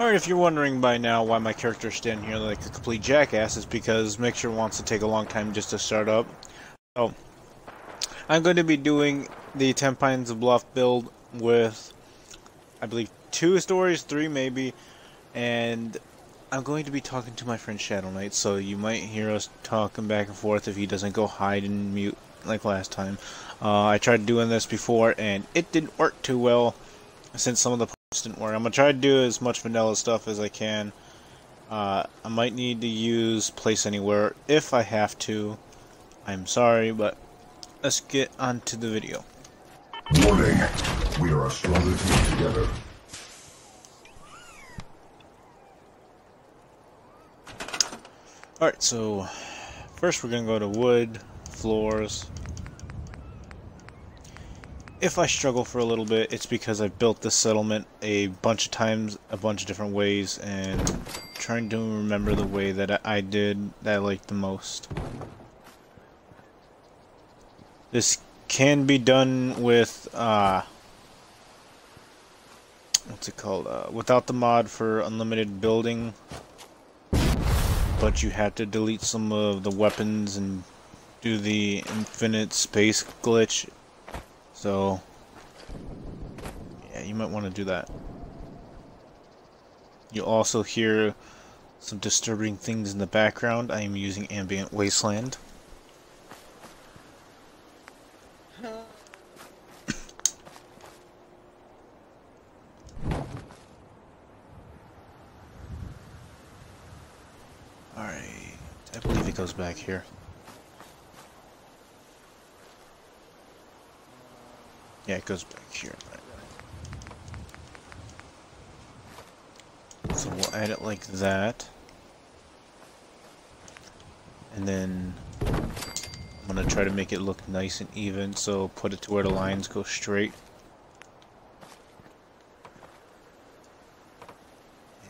Alright, if you're wondering by now why my character's standing here like a complete jackass, it's because Mixer wants to take a long time just to start up. So, I'm going to be doing the Tenpines Bluff build with, I believe, 2 stories, 3 maybe, and I'm going to be talking to my friend Shadow Knight, so you might hear us talking back and forth if he doesn't go hide and mute like last time. I tried doing this before, and it didn't work too well, since some of the posts didn't work. I'm going to try to do as much vanilla stuff as I can. I might need to use Place Anywhere if I have to. I'm sorry, but let's get on to the video. Warning, we are a stronger team together. Alright, so first we're going to go to wood, floors. If I struggle for a little bit, it's because I built this settlement a bunch of times, a bunch of different ways, and trying to remember the way that I did that I liked the most. This can be done with, what's it called, without the mod for unlimited building, but you have to delete some of the weapons and do the infinite space glitch. So, yeah, you might want to do that. You'll also hear some disturbing things in the background. I am using Ambient Wasteland. Alright, I believe it goes back here. Yeah, it goes back here. Right. So we'll add it like that. And then I'm going to try to make it look nice and even, so put it to where the lines go straight.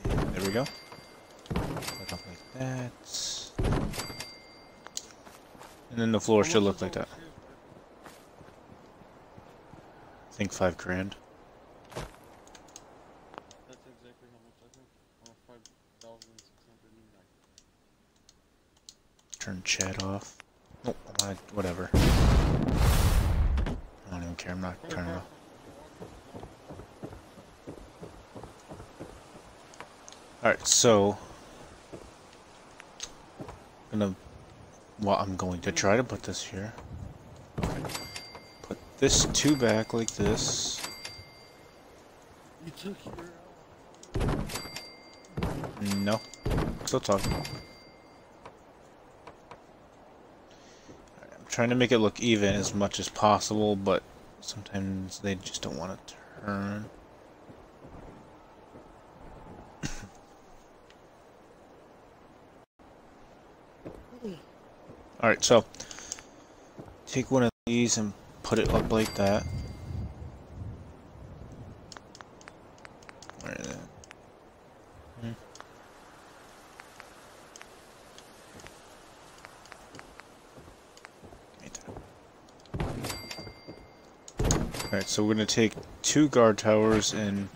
And there we go. Put it up like that. And then the floor should look like that. I think $5 grand. That's exactly how much I think. 5,609. Turn chat off. Oh, whatever. I don't even care. I'm not turning it off. Alright, so I'm going to try to put this here. Put this 2 back like this. You took your... No. Still talking. I'm trying to make it look even as much as possible, but sometimes they just don't want to turn. Alright, so take one of these and put it up like that. Where is it? Alright, so we're gonna take 2 guard towers and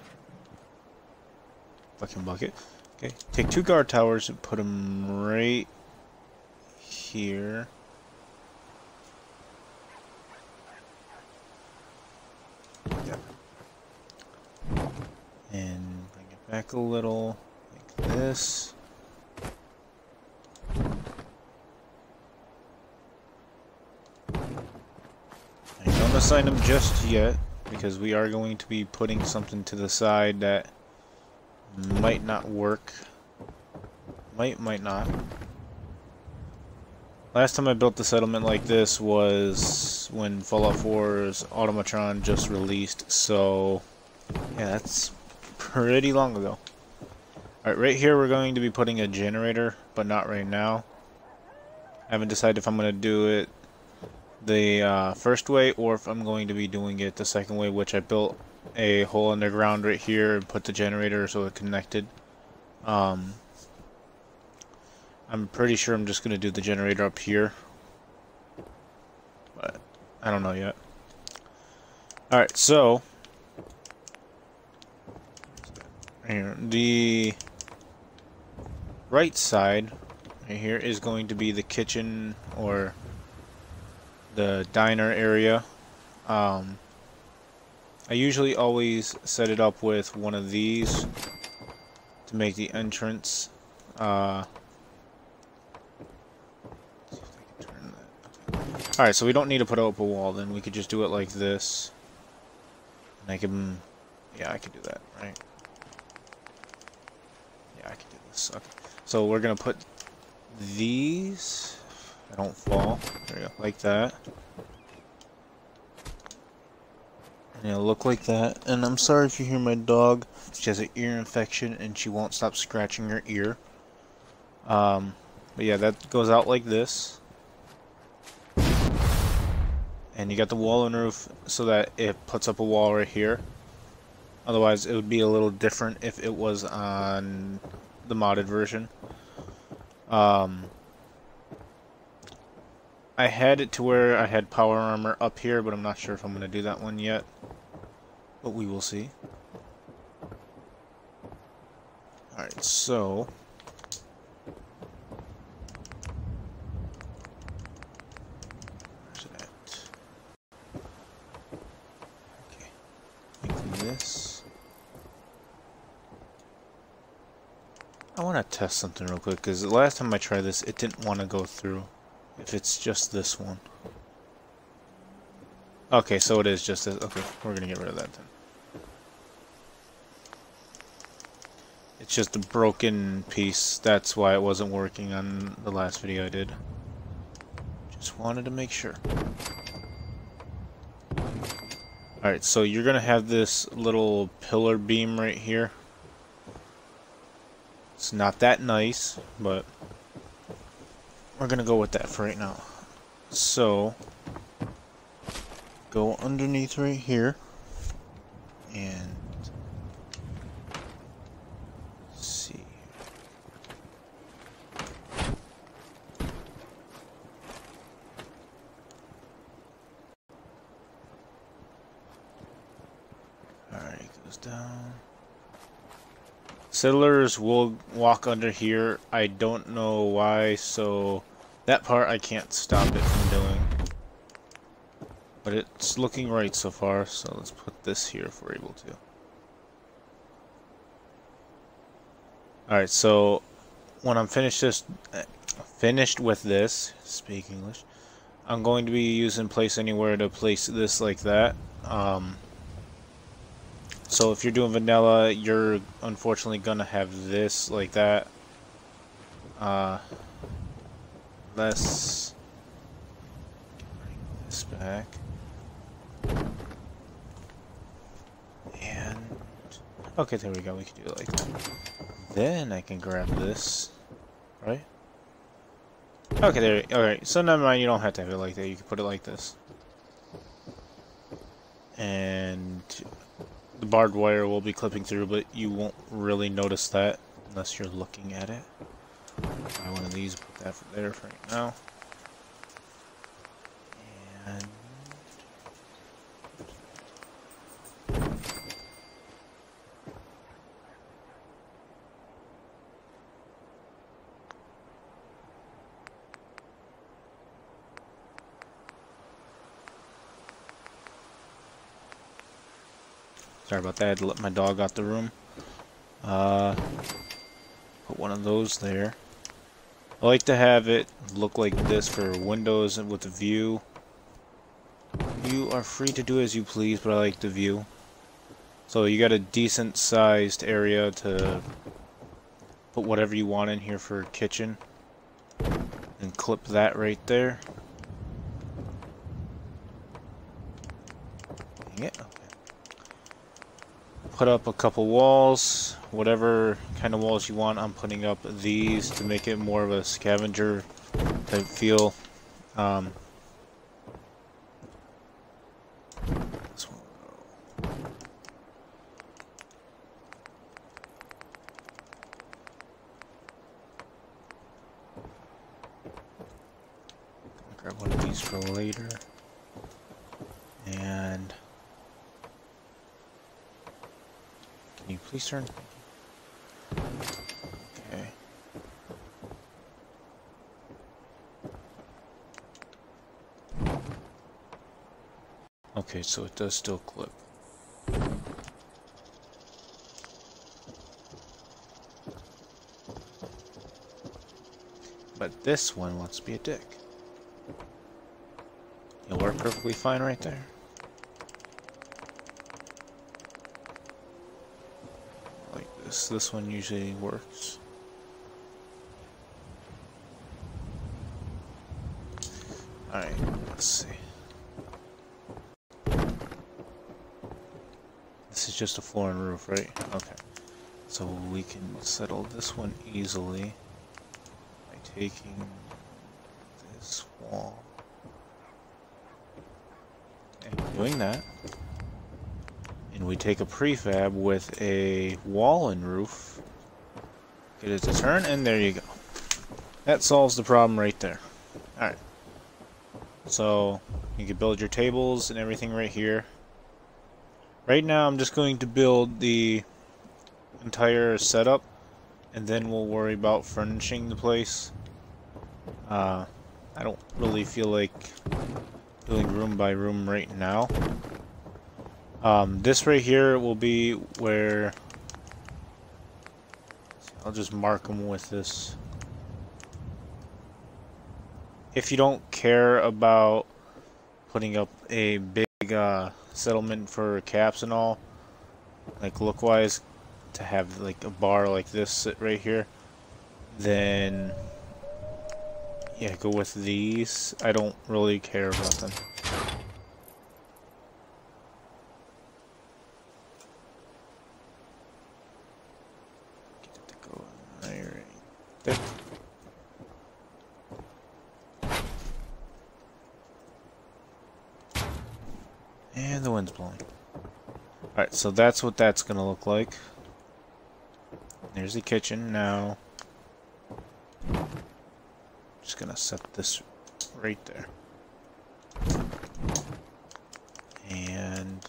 fucking bucket. Okay, take 2 guard towers and put them right here. Yeah. And bring it back a little, like this. I don't assign them just yet, because we are going to be putting something to the side that might not work. Might not. Last time I built the settlement like this was when Fallout 4's Automatron just released, so yeah, that's pretty long ago. Alright, right here we're going to be putting a generator, but not right now. I haven't decided if I'm going to do it the first way or if I'm going to be doing it the second way, which I built a hole underground right here and put the generator so it connected. I'm pretty sure I'm just going to do the generator up here, but I don't know yet. Alright, so right here. The right side right here is going to be the kitchen or the diner area. I usually always set it up with one of these to make the entrance. Alright, so we don't need to put up a wall then. We could just do it like this. And I can... yeah, I could do that, right? Yeah, I could do this. Okay. So we're gonna put these... I don't fall. There we go, like that. And it'll look like that. And I'm sorry if you hear my dog. She has an ear infection and she won't stop scratching her ear. But yeah, that goes out like this. And you got the wall and roof so that it puts up a wall right here. Otherwise, it would be a little different if it was on the modded version. I had it to where I had power armor up here, but I'm not sure if I'm going to do that one yet. But we will see. Alright, so... where's it at? Okay. Making this. I want to test something real quick, because the last time I tried this, it didn't want to go through. If it's just this one. Okay, so it is just this. Okay, we're gonna get rid of that then. It's just a broken piece. That's why it wasn't working on the last video I did. Just wanted to make sure. Alright, so you're gonna have this little pillar beam right here. It's not that nice, but we're gonna go with that for right now. So, go underneath right here, and let's see. Alright, it goes down. Settlers will walk under here. I don't know why, so that part I can't stop it from doing. But it's looking right so far, so let's put this here if we're able to. Alright, so when I'm finished with this, speak English, I'm going to be using place anywhere to place this like that. So if you're doing vanilla, you're unfortunately gonna have this like that. Let's bring this back. And okay, there we go. We can do it like that. Then I can grab this, right? Okay, there. Alright, so never mind. You don't have to have it like that. You can put it like this. And the barbed wire will be clipping through, but you won't really notice that unless you're looking at it. Buy one of these, put that there for right now. And sorry about that, I had to let my dog out the room. Put one of those there. I like to have it look like this for windows and with the view. You are free to do as you please, but I like the view. So you got a decent sized area to put whatever you want in here for kitchen. And clip that right there. Yeah. Put up a couple walls, whatever kind of walls you want. I'm putting up these to make it more of a scavenger type feel. This one. Grab one of these for later. And can you please turn? Okay, so it does still clip. But this one wants to be a dick. It'll work perfectly fine right there. Like this. This one usually works. Alright, let's see. This is just a floor and roof, right? Okay. So we can settle this one easily by taking this wall and doing that. And we take a prefab with a wall and roof, get it to turn, and there you go. That solves the problem right there. Alright. So you can build your tables and everything right here. Right now I'm just going to build the entire setup, and then we'll worry about furnishing the place. I don't really feel like building room by room right now. This right here will be where I'll just mark them with this. If you don't care about putting up a big settlement for caps and all, like look-wise, to have like a bar like this sit right here, then yeah, go with these. I don't really care about them. Get it to go right there. And the wind's blowing. Alright, so that's what that's gonna look like. There's the kitchen now. Just gonna set this right there. And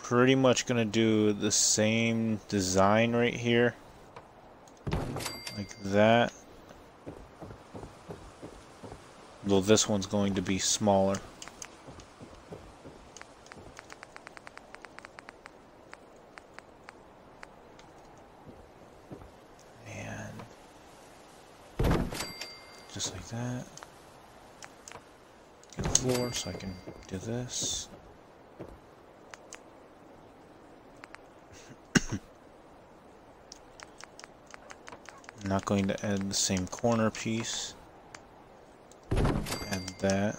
pretty much gonna do the same design right here. Like that. Though this one's going to be smaller. And just like that. Get a floor so I can do this. I'm not going to add the same corner piece. Add that.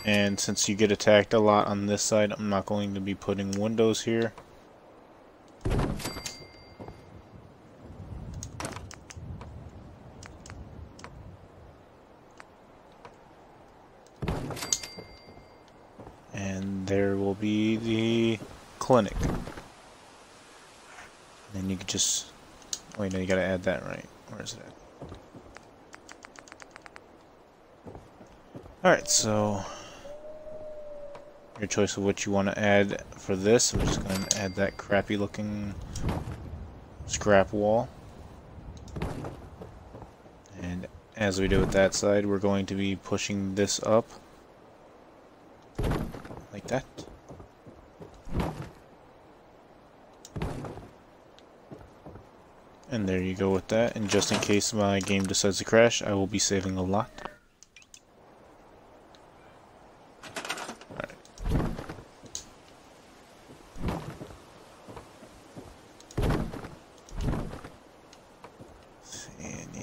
And since you get attacked a lot on this side, I'm not going to be putting windows here. And there will be the clinic. And then you could just... wait, no, you gotta add that right. Where is it at? Alright, so your choice of what you want to add for this. I'm just going to add that crappy looking scrap wall. And as we do with that side, we're going to be pushing this up like that. And there you go with that. And just in case my game decides to crash, I will be saving a lot.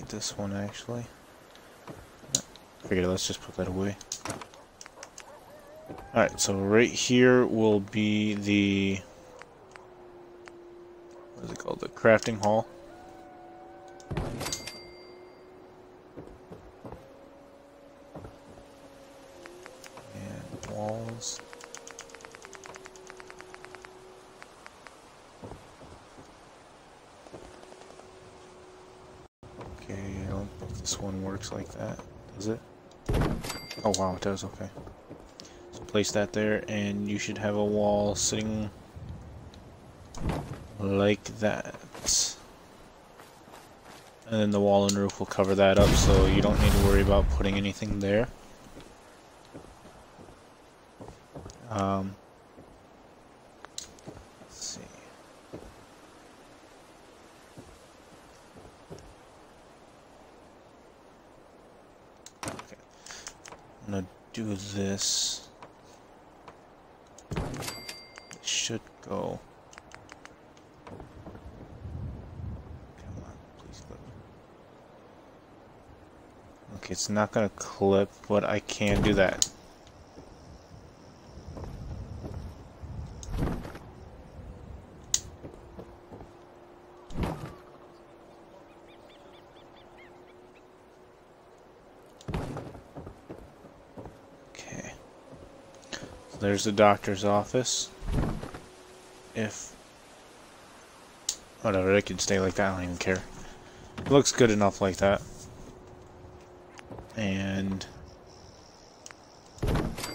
This one actually. Figured let's just put that away. Alright, so right here will be the... what is it called? The crafting hall. And walls. I don't think this one works like that, does it? Oh wow, it does, okay. So place that there, and you should have a wall sitting like that. And then the wall and roof will cover that up, so you don't need to worry about putting anything there. Let's see. Okay. I'm gonna do this. It should go. Come on, please clip. Okay, it's not gonna clip, but I can do that. Okay. So there's the doctor's office. If whatever, it can stay like that, I don't even care. It looks good enough like that. And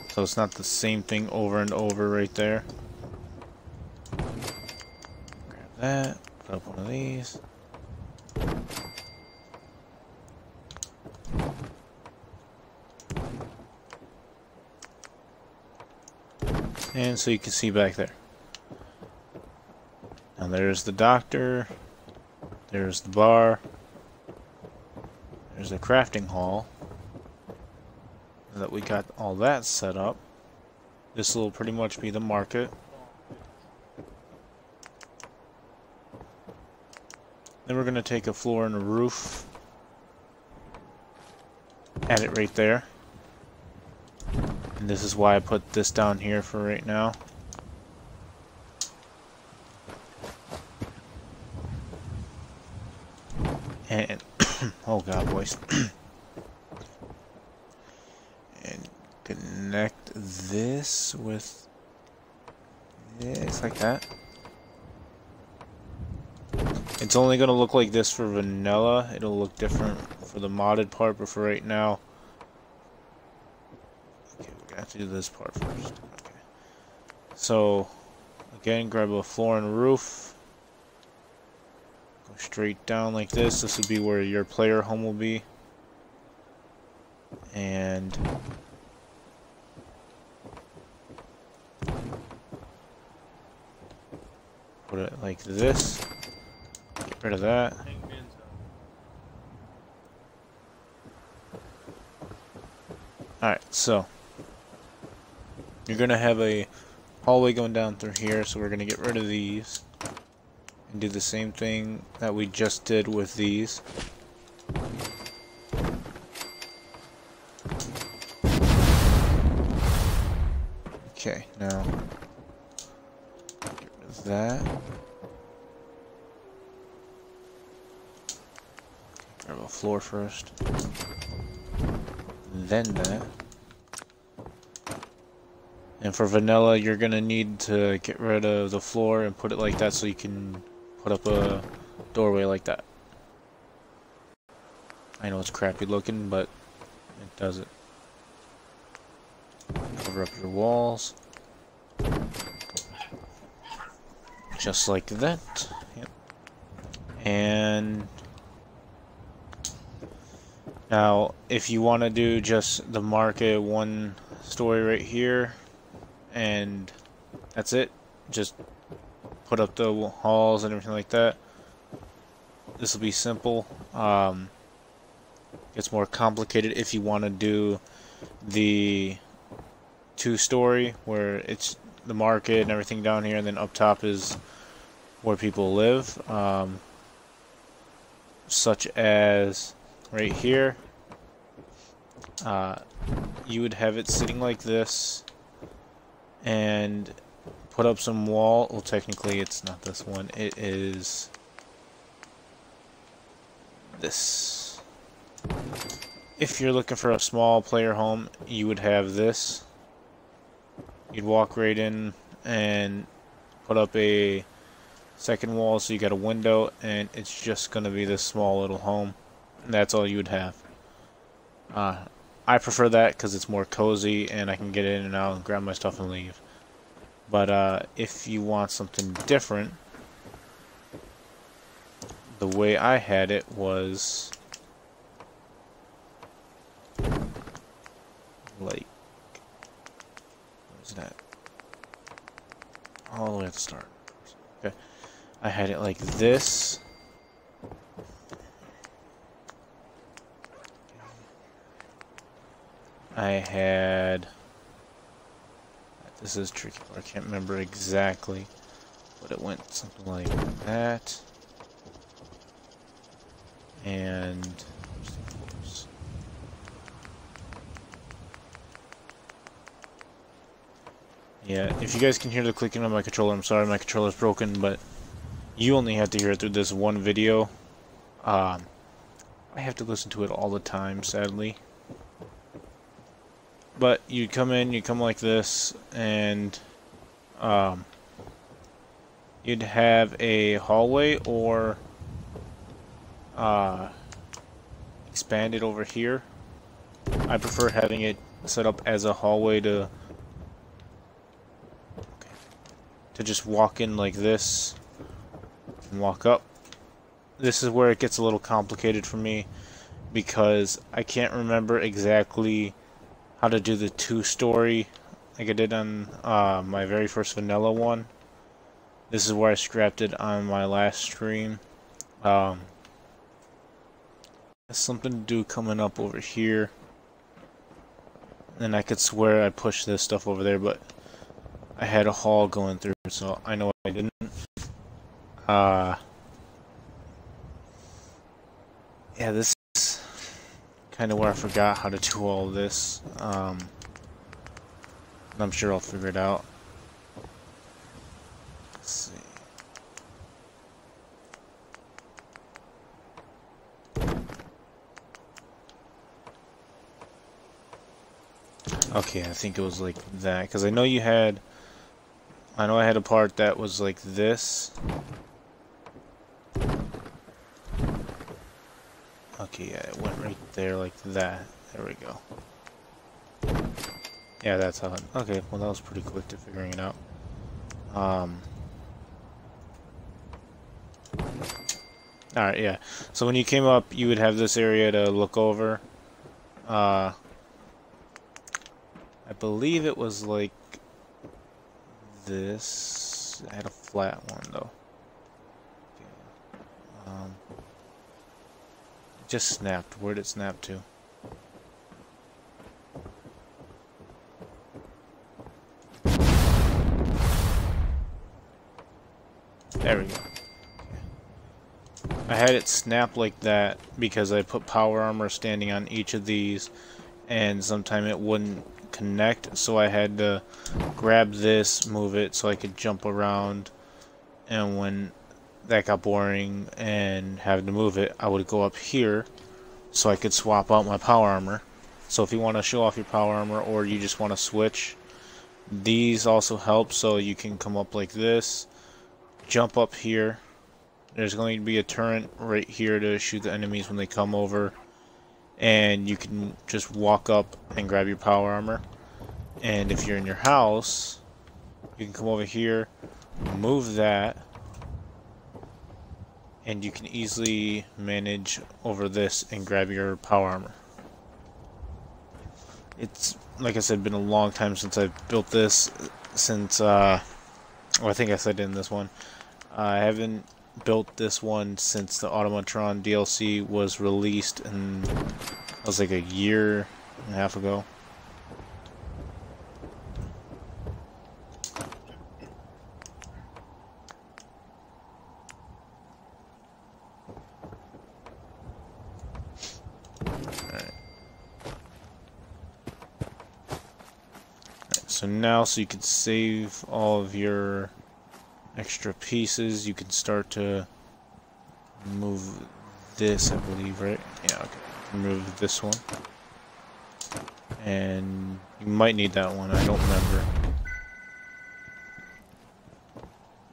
so it's not the same thing over and over right there. Grab that, put up one of these. And so you can see back there. Now there's the doctor, there's the bar, there's the crafting hall. Now that we got all that set up, this will pretty much be the market. Then we're going to take a floor and a roof, add it right there. And this is why I put this down here for right now. And oh god, boys. And connect this with this like that. It's only gonna look like this for vanilla. It'll look different for the modded part, but for right now, okay, we're gonna have to do this part first. Okay. So again, grab a floor and roof. Go straight down like this. This would be where your player home will be. And put it like this. Get rid of that. Alright, so you're gonna have a hallway going down through here, so we're gonna get rid of these and do the same thing that we just did with these. Okay, now get rid of that. Grab a floor first, then that. And for vanilla, you're gonna need to get rid of the floor and put it like that so you can put up a doorway like that. I know it's crappy looking, but it does it. Cover up your walls. Just like that. Yep. And now, if you want to do just the market one story right here, and that's it, just put up the halls and everything like that. This will be simple. It's more complicated if you want to do the two-story where it's the market and everything down here, and then up top is where people live, such as right here. You would have it sitting like this and put up some wall. Well, technically it's not this one, it is this. If you're looking for a small player home, you would have this. You'd walk right in and put up a second wall, so you got a window, and it's just gonna be this small little home, and that's all you would have. I prefer that because it's more cozy and I can get in and out and grab my stuff and leave. But if you want something different, the way I had it was like, what is that? All the way at the start. Okay. I had it like this. I had... This is tricky. I can't remember exactly, but it went something like that. And... yeah, if you guys can hear the clicking on my controller, I'm sorry my controller's broken, but you only have to hear it through this one video. I have to listen to it all the time, sadly. But you come in, you come like this, and you'd have a hallway or expanded over here. I prefer having it set up as a hallway to just walk in like this and walk up. This is where it gets a little complicated for me because I can't remember exactly how to do the two-story like I did on my very first vanilla one. This is where I scrapped it on my last stream. There's something to do coming up over here. And I could swear I pushed this stuff over there, but I had a hall going through, so I know I didn't. Yeah, this is kind of where I forgot how to do all this. I'm sure I'll figure it out. Let's see. Okay, I think it was like that, because I know you had... I know I had a part that was like this. Okay, yeah, it went right there like that. There we go. Yeah, that's how it... Okay, well that was pretty quick to figuring it out. Alright, yeah. So when you came up, you would have this area to look over. I believe it was like this. I had a flat one though. Okay. It just snapped. Where did it snap to? There we go. I had it snap like that because I put power armor standing on each of these, and sometimes it wouldn't connect, so I had to grab this, move it so I could jump around, and when that got boring and having to move it, I would go up here so I could swap out my power armor. So if you want to show off your power armor or you just want to switch, these also help, so you can come up like this, jump up here. There's going to be a turret right here to shoot the enemies when they come over, and you can just walk up and grab your power armor. And if you're in your house, you can come over here, move that, and you can easily manage over this and grab your power armor. It's, like I said, been a long time since I've built this, since, well, I think I said in this one, I haven't built this one since the Automatron DLC was released, and that was like a year and a half ago. So now, so you can save all of your extra pieces, you can start to move this, I believe, right? Yeah, okay. Move this one. And you might need that one, I don't remember.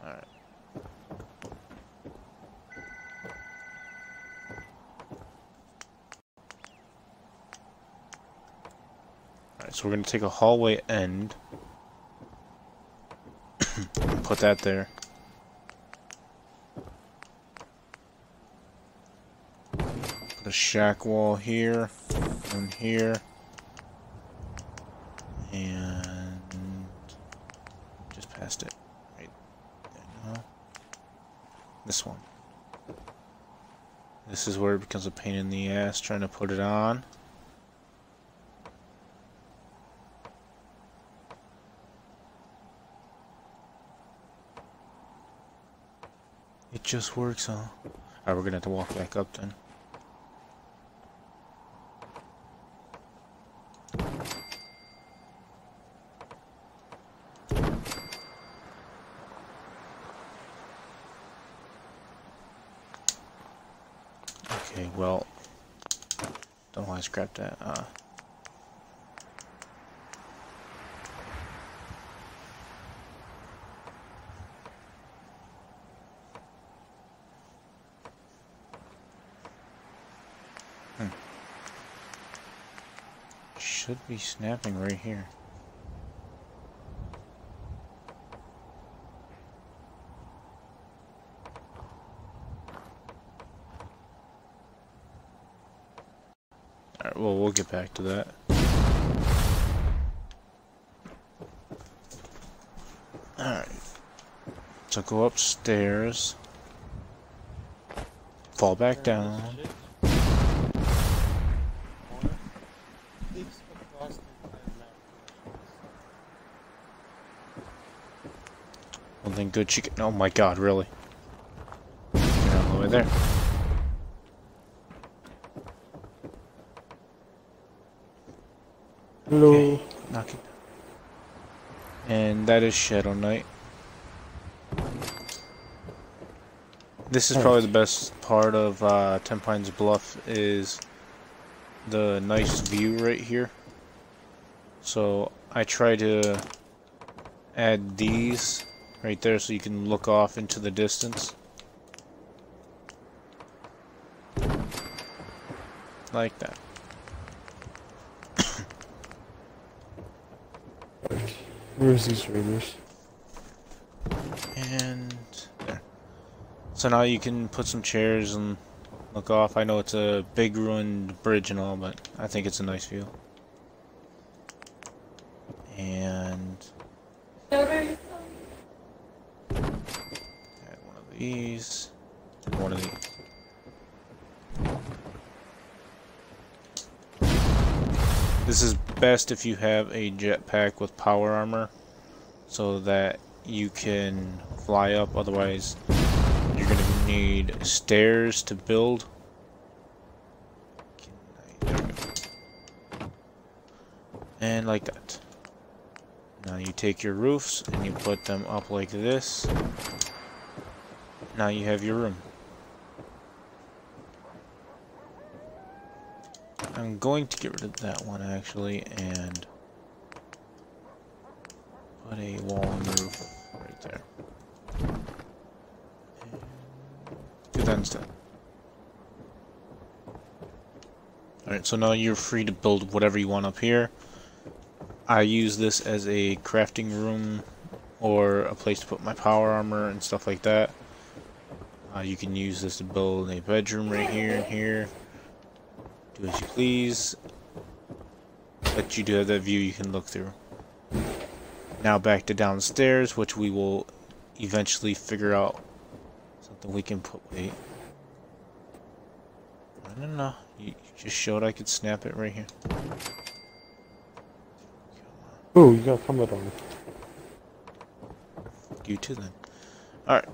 Alright. Alright, so we're going to take a hallway end and put that there. shack wall here, one here, and just past it. Right there now. This one. This is where it becomes a pain in the ass trying to put it on. It just works, huh? Alright, we're gonna have to walk back up then. Okay, well, don't know why I scrapped that. Should be snapping right here. Alright, well, we'll get back to that. Alright. So go upstairs. Fall back down. Well then, good chicken. Oh my god, really? You're all the way there. Hello. Okay, knock it down. And that is Shadow Knight. This is probably the best part of Tenpines Bluff, is the nice view right here. So I try to add these right there so you can look off into the distance. Like that. Where's these raiders? And there. So now you can put some chairs and look off. I know it's a big ruined bridge and all, but I think it's a nice view. And add one of these. And one of these. This is best if you have a jetpack with power armor, so that you can fly up. Otherwise, you're going to need stairs to build. And like that. Now you take your roofs and you put them up like this. Now you have your room. I'm going to get rid of that one actually and put a wall on the roof right there. And do that instead. Alright, so now you're free to build whatever you want up here. I use this as a crafting room or a place to put my power armor and stuff like that. You can use this to build a bedroom right here and here. Do as you please, but you do have that view you can look through. Now back to downstairs, which we will eventually figure out something we can put. Wait, I don't know. You just showed I could snap it right here. Oh, you got combat on. You too then. Alright.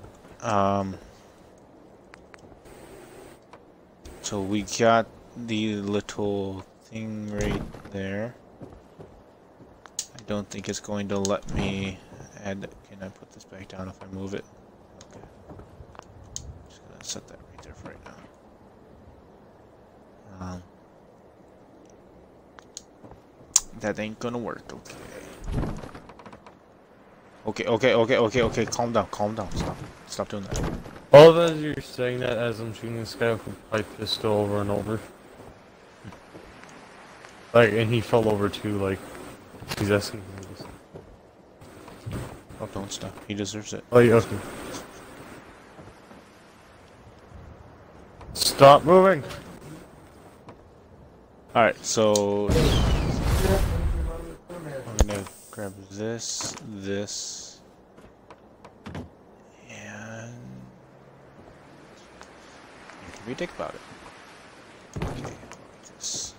So we got the little thing right there. I don't think it's going to let me add. Can I put this back down if I move it? Okay. Just gonna set that right there for right now. That ain't gonna work. Okay. Calm down. Stop doing that. All of as you're saying that, as I'm shooting this guy with a pipe pistol over and over. Like, and he fell over too, like, he's asking me this. Oh, don't stop. He deserves it. Oh, yeah, okay. Stop moving! Alright, so I'm gonna grab this, and what can we think about it? Okay, like this.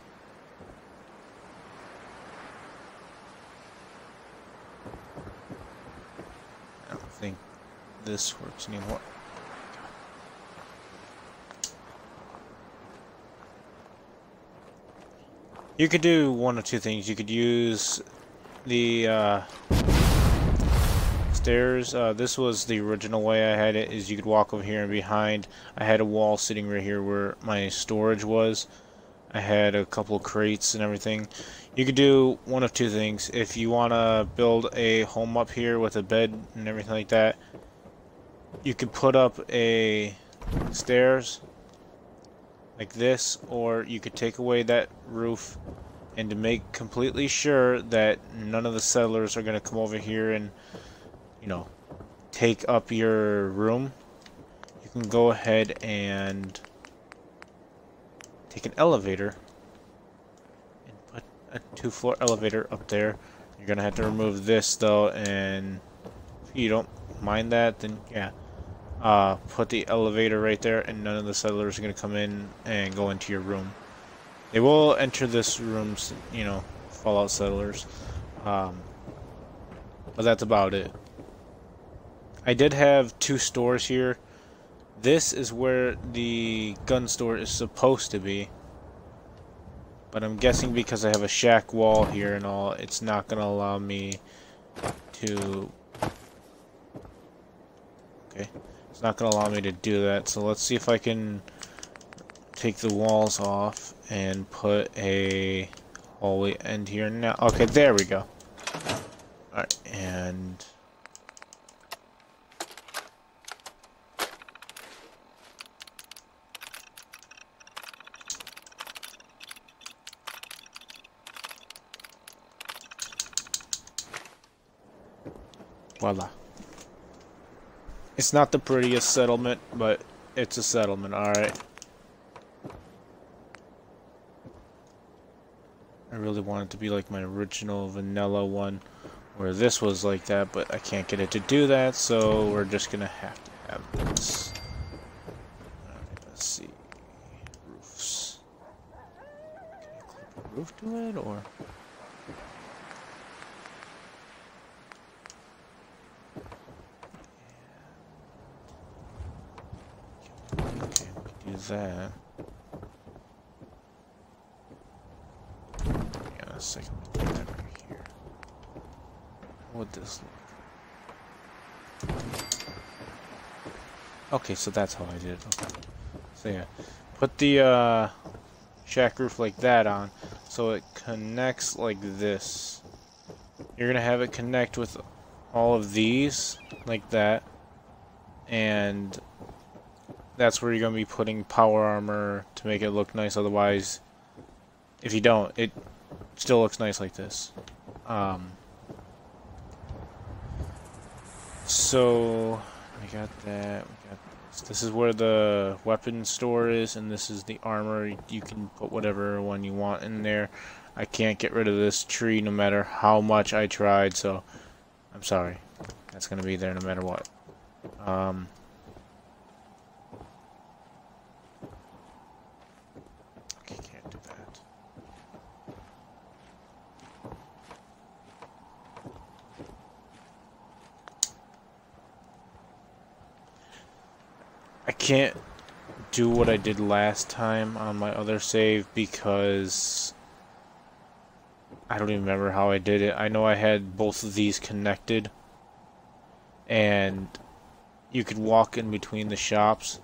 I don't think this works anymore. You could do one of two things. You could use the stairs. This was the original way I had it, is you could walk over here and behind. I had a wall sitting right here where my storage was. I had a couple of crates and everything. You could do one of two things. If you want to build a home up here with a bed and everything like that, you could put up a stairs like this, or you could take away that roof, and to make completely sure that none of the settlers are going to come over here and, you know, take up your room, you can go ahead and take an elevator and put a 2-floor elevator up there. You're going to have to remove this though, and if you don't mind that, then yeah. Put the elevator right there, and none of the settlers are going to come in and go into your room. They will enter this room, you know, Fallout settlers. But that's about it. I did have 2 stores here. This is where the gun store is supposed to be. But I'm guessing because I have a shack wall here and all, it's not going to allow me to... Okay. It's not going to allow me to do that, so let's see if I can take the walls off and put a hallway end here now. Okay, there we go. Alright, and... voila. It's not the prettiest settlement, but it's a settlement, alright. I really want it to be like my original vanilla one, where this was like that, but I can't get it to do that, so we're just gonna have to have this. Alright, let's see. Roofs. Can I clip a roof to it, or...? Okay, we can do that. Yeah, a second, we put that right here. What would this look? Okay, so that's how I did it. Okay. So yeah, put the shack roof like that on, so it connects like this. You're gonna have it connect with all of these like that, and that's where you're going to be putting power armor to make it look nice. Otherwise, if you don't, it still looks nice like this. So we got that. We got this. This is where the weapon store is, and this is the armor. You can put whatever one you want in there. I can't get rid of this tree no matter how much I tried, so I'm sorry. That's going to be there no matter what. I can't do what I did last time on my other save because I don't even remember how I did it. I know I had both of these connected, and you could walk in between the shops,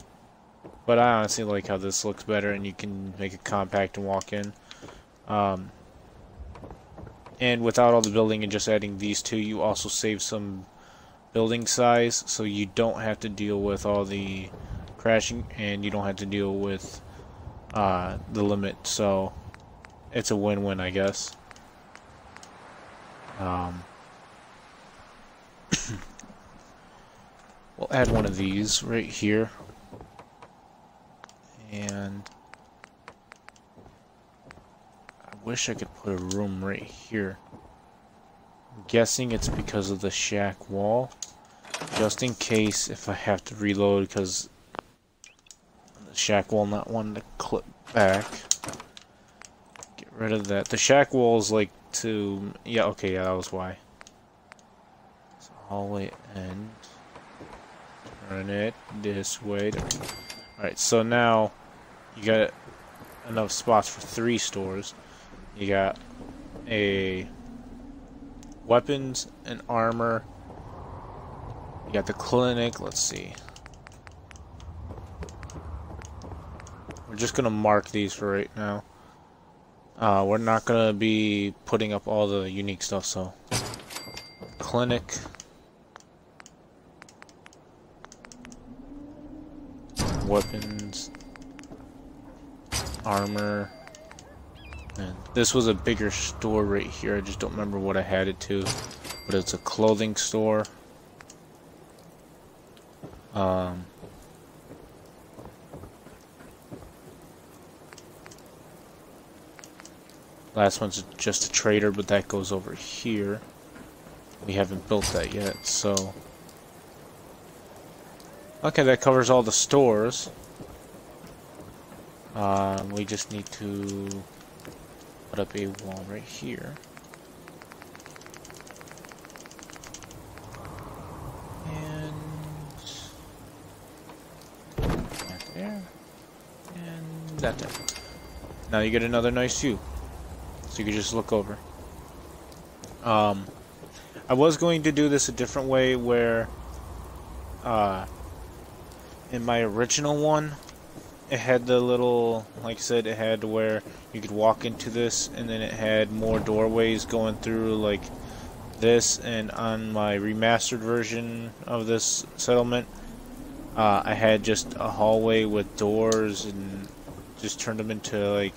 but I honestly like how this looks better, and you can make it compact and walk in. And without all the building and just adding these two, you also save some building size, so you don't have to deal with all the crashing, and you don't have to deal with the limit, so it's a win-win, I guess. We'll add one of these right here, and wish I could put a room right here. I'm guessing it's because of the shack wall. Just in case if I have to reload, because the shack wall not wanting to clip back. Get rid of that. The shack wall is like to... Yeah, okay, yeah, that was why. So hallway end. Turn it this way. Alright, so now you got enough spots for 3 stores. You got a weapons and armor. You got the clinic. Let's see. We're just gonna mark these for right now. We're not gonna be putting up all the unique stuff, so clinic. Weapons, armor, and this was a bigger store right here. I just don't remember what I had it to, but it's a clothing store. Last one's just a trader, but that goes over here. We haven't built that yet, so... Okay, that covers all the stores. We just need to put up a wall right here. And that there. And that there. Now you get another nice view. So you can just look over. I was going to do this a different way where in my original one, it had the little, like I said, it had where you could walk into this, and then it had more doorways going through like this. And on my remastered version of this settlement, I had just a hallway with doors and just turned them into like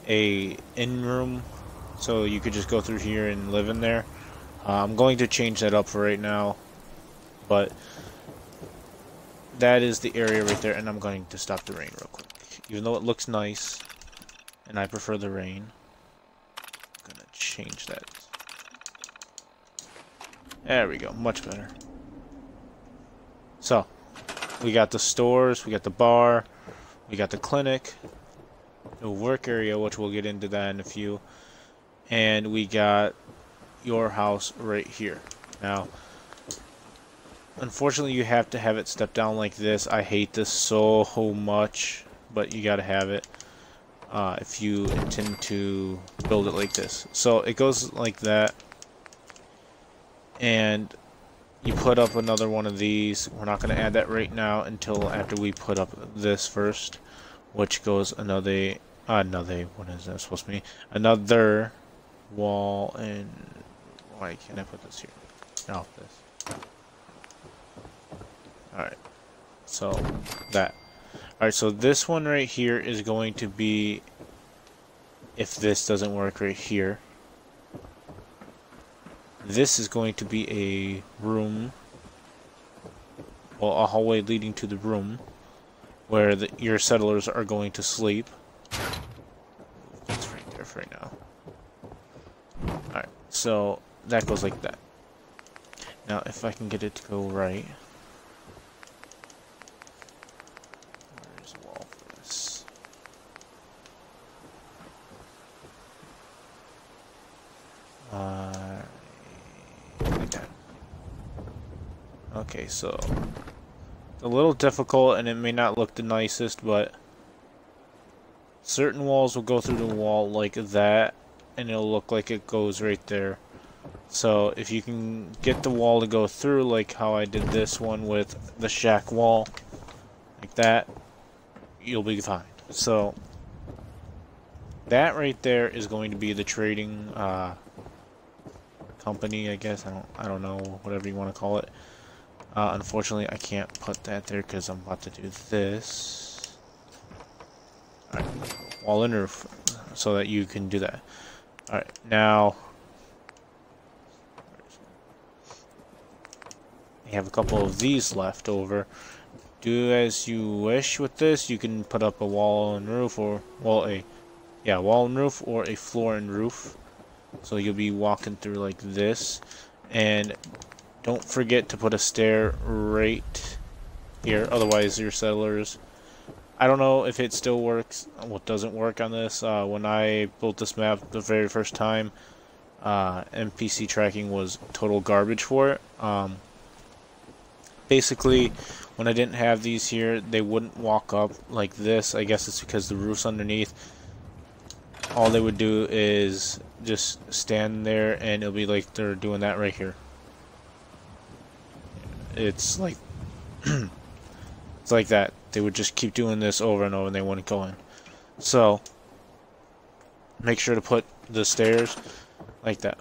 a in room, so you could just go through here and live in there. I'm going to change that up for right now, but that is the area right there, and I'm going to stop the rain real quick. Even though it looks nice, and I prefer the rain, I'm gonna change that. There we go, much better. So, we got the stores, we got the bar, we got the clinic, the work area, which we'll get into that in a few, and we got your house right here. Now, unfortunately, you have to have it step down like this. I hate this so much, but you gotta have it if you intend to build it like this. So it goes like that, and you put up another one of these. We're not gonna add that right now until after we put up this first, which goes another, what is that supposed to be? Another wall, and why can't I put this here? No, this. Alright, so that. Alright, so this one right here is going to be, if this doesn't work right here, this is going to be a room, well, a hallway leading to the room where your settlers are going to sleep. That's right there for right now. Alright, so that goes like that. Now, if I can get it to go right. Where's the wall for this? Like that. Okay, so a little difficult, and it may not look the nicest, but certain walls will go through the wall like that, and it'll look like it goes right there. So if you can get the wall to go through like how I did this one with the shack wall, like that, you'll be fine. So that right there is going to be the trading company, I guess. I don't know, whatever you want to call it. Unfortunately, I can't put that there because I'm about to do this. Alright, wall and roof, so that you can do that. Alright, now you have a couple of these left over. Do as you wish with this. You can put up a wall and roof, or, well, a yeah, wall and roof or a floor and roof. So you'll be walking through like this, and don't forget to put a stair right here, otherwise your settlers, I don't know if it still works, what doesn't work on this. When I built this map the very first time, NPC tracking was total garbage for it. Basically, when I didn't have these here, they wouldn't walk up like this. I guess it's because the roof's underneath. All they would do is just stand there, and it'll be like they're doing that right here. It's like it's like that. They would just keep doing this over and over, and they wouldn't go in. So make sure to put the stairs like that.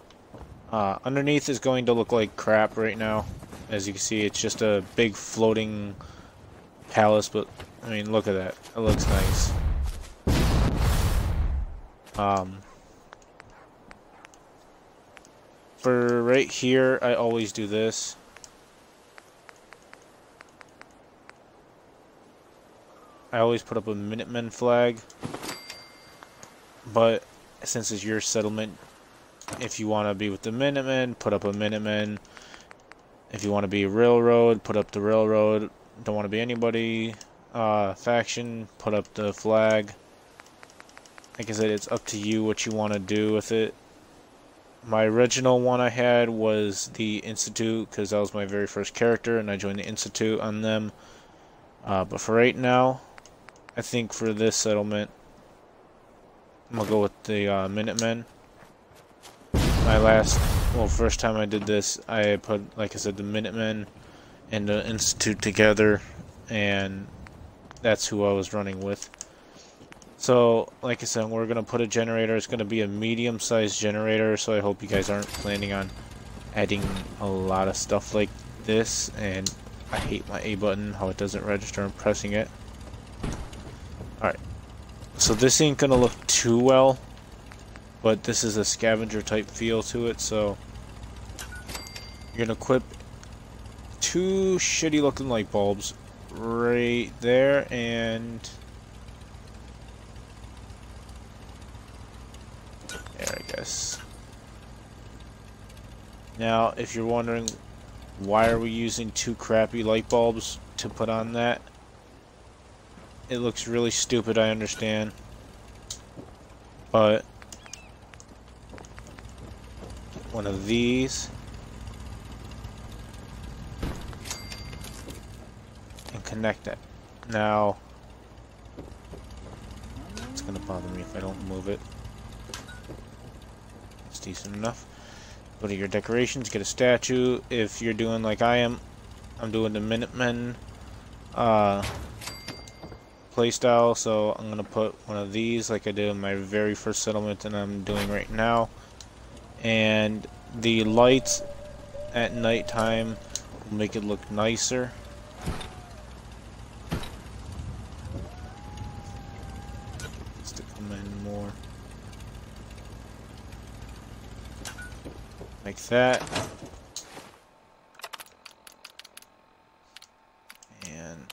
Underneath is going to look like crap right now. As you can see, it's just a big floating palace, but I mean, look at that. It looks nice. For right here, I always do this. I always put up a Minutemen flag, but since it's your settlement, if you want to be with the Minutemen, put up a Minutemen. If you want to be a railroad, put up the railroad. Don't want to be anybody faction, put up the flag. Like I said, it's up to you what you want to do with it. My original one I had was the Institute, because that was my very first character, and I joined the Institute on them. But for right now, I think for this settlement, I'm going to go with the Minutemen. First time I did this, I put, like I said, the Minutemen and the Institute together, and that's who I was running with. So, like I said, we're going to put a generator. It's going to be a medium-sized generator, so I hope you guys aren't planning on adding a lot of stuff like this. And I hate my A button, how it doesn't register. I'm pressing it. Alright, so this ain't going to look too well, but this is a scavenger type feel to it, so you're going to equip 2 shitty looking light bulbs right there, and there, I guess. Now, if you're wondering why are we using 2 crappy light bulbs to put on that, it looks really stupid, I understand, but one of these and connect it. Now, it's gonna bother me if I don't move it. It's decent enough. Go to your decorations, get a statue. If you're doing like I am, I'm doing the Minutemen playstyle, so I'm gonna put one of these like I did in my very first settlement and I'm doing right now. And the lights at nighttime will make it look nicer. Stick them in more. Like that. And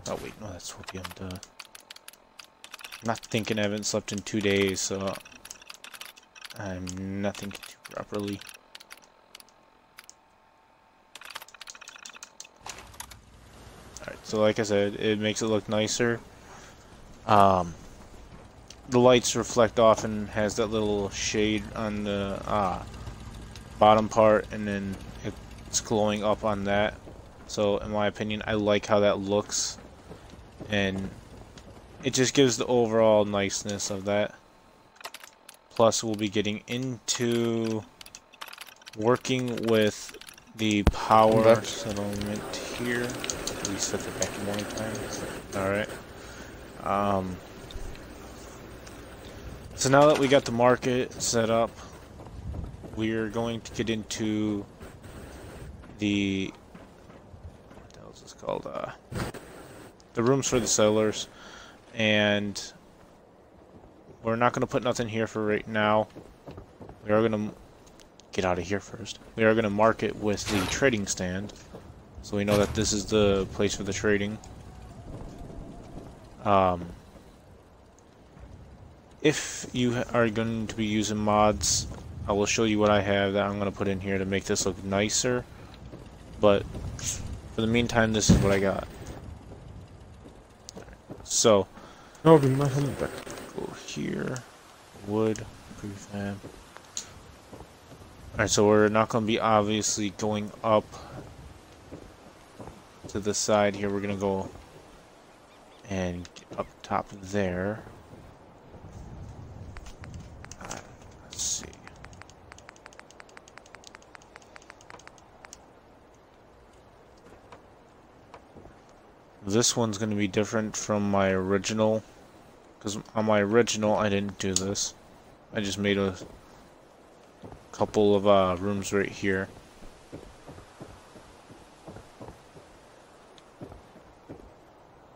oh wait, no, that's what I'm not thinking. I haven't slept in 2 days, so I'm not thinking too properly. Alright, so like I said, it makes it look nicer. The lights reflect off and has that little shade on the bottom part, and then it's glowing up on that. So in my opinion, I like how that looks, and it just gives the overall niceness of that. Plus, we'll be getting into working with the power settlement here. We set it back to morning time. Alright. So now that we got the market set up, we're going to get into the what the hell is this called? The rooms for the settlers, and we're not going to put nothing here for right now. We are going to get out of here first. We are going to market with the trading stand, So we know that this is the place for the trading. If you are going to be using mods, I will show you what I have that I'm going to put in here to make this look nicer. But for the meantime, this is what I got. So, No, bring my helmet back. go here, wood, prefab. Alright, so we're not going to be obviously going up to the side here. We're going to go and get up top there. Let's see. This one's going to be different from my original, because on my original I didn't do this. I just made a couple of rooms right here.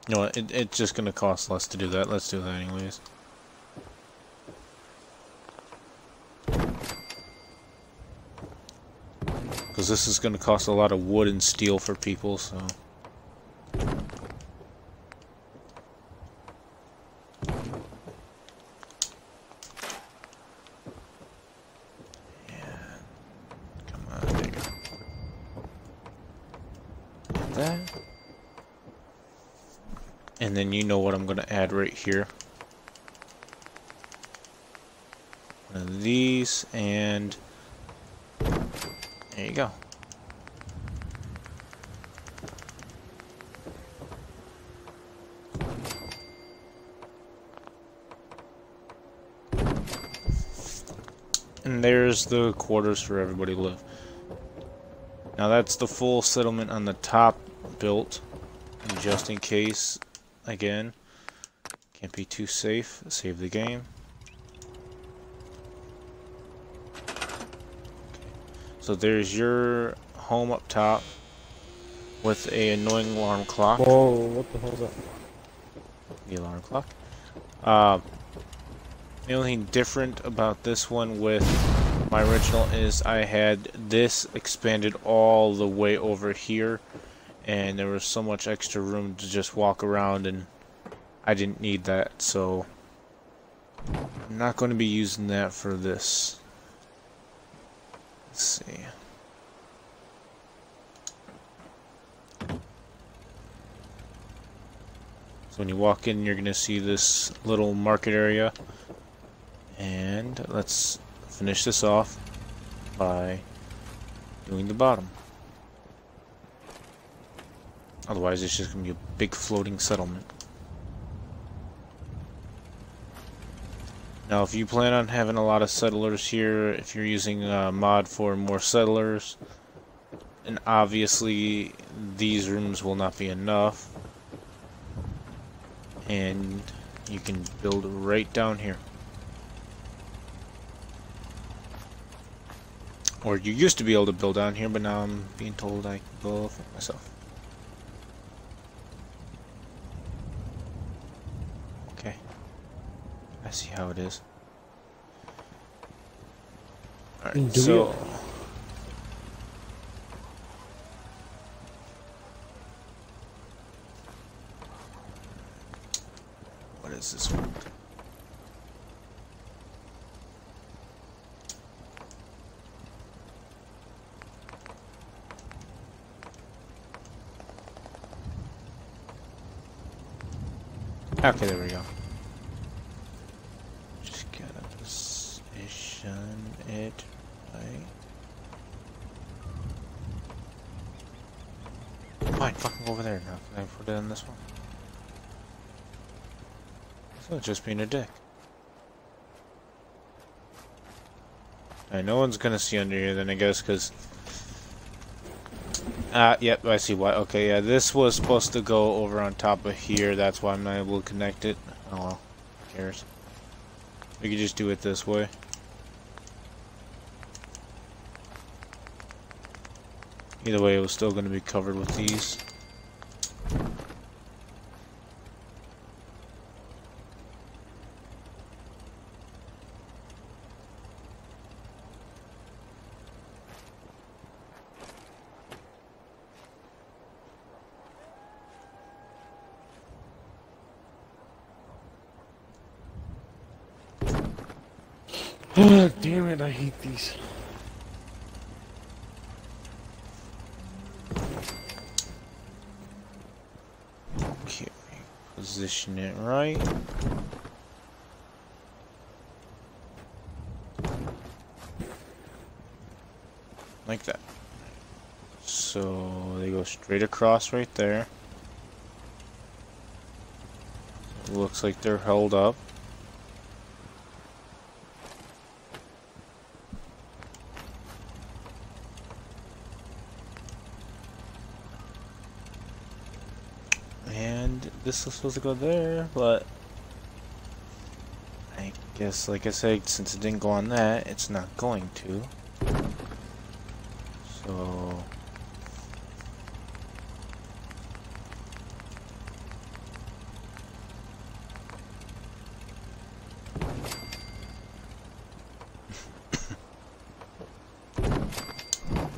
You know what, it's just going to cost less to do that. Let's do that anyways. Because this is going to cost a lot of wood and steel for people, so... that. And then you know what I'm going to add right here. One of these, and there you go. And there's the quarters for everybody to live. Now that's the full settlement on the top built, and just in case, again, can't be too safe, save the game. Okay. So there's your home up top with a annoying alarm clock. Whoa, what the hell is that? The alarm clock. The only thing different about this one with my original is I had this expanded all the way over here, and there was so much extra room to just walk around, and I didn't need that, so I'm not going to be using that for this. Let's see. So when you walk in, you're going to see this little market area, and let's finish this off by doing the bottom. Otherwise, it's just going to be a big floating settlement. Now, if you plan on having a lot of settlers here, if you're using a mod for more settlers, and obviously these rooms will not be enough, and you can build right down here. Or you used to be able to build down here, but now I'm being told I can go for myself. Okay. I see how it is. Alright, so... what is this one? Okay, there we go. Just gotta position it right. Fine, fucking over there now. Can I put it in this one? So just being a dick. Alright, no one's gonna see under here then, I guess, because... yep, I see why. Okay, yeah, this was supposed to go over on top of here. That's why I'm not able to connect it. Oh well, who cares? We could just do it this way. Either way, it was still going to be covered with these. Damn it, I hate these. Okay, position it right. Like that. So they go straight across right there. Looks like they're held up. And this was supposed to go there, but I guess, like I said, since it didn't go on that, it's not going to. So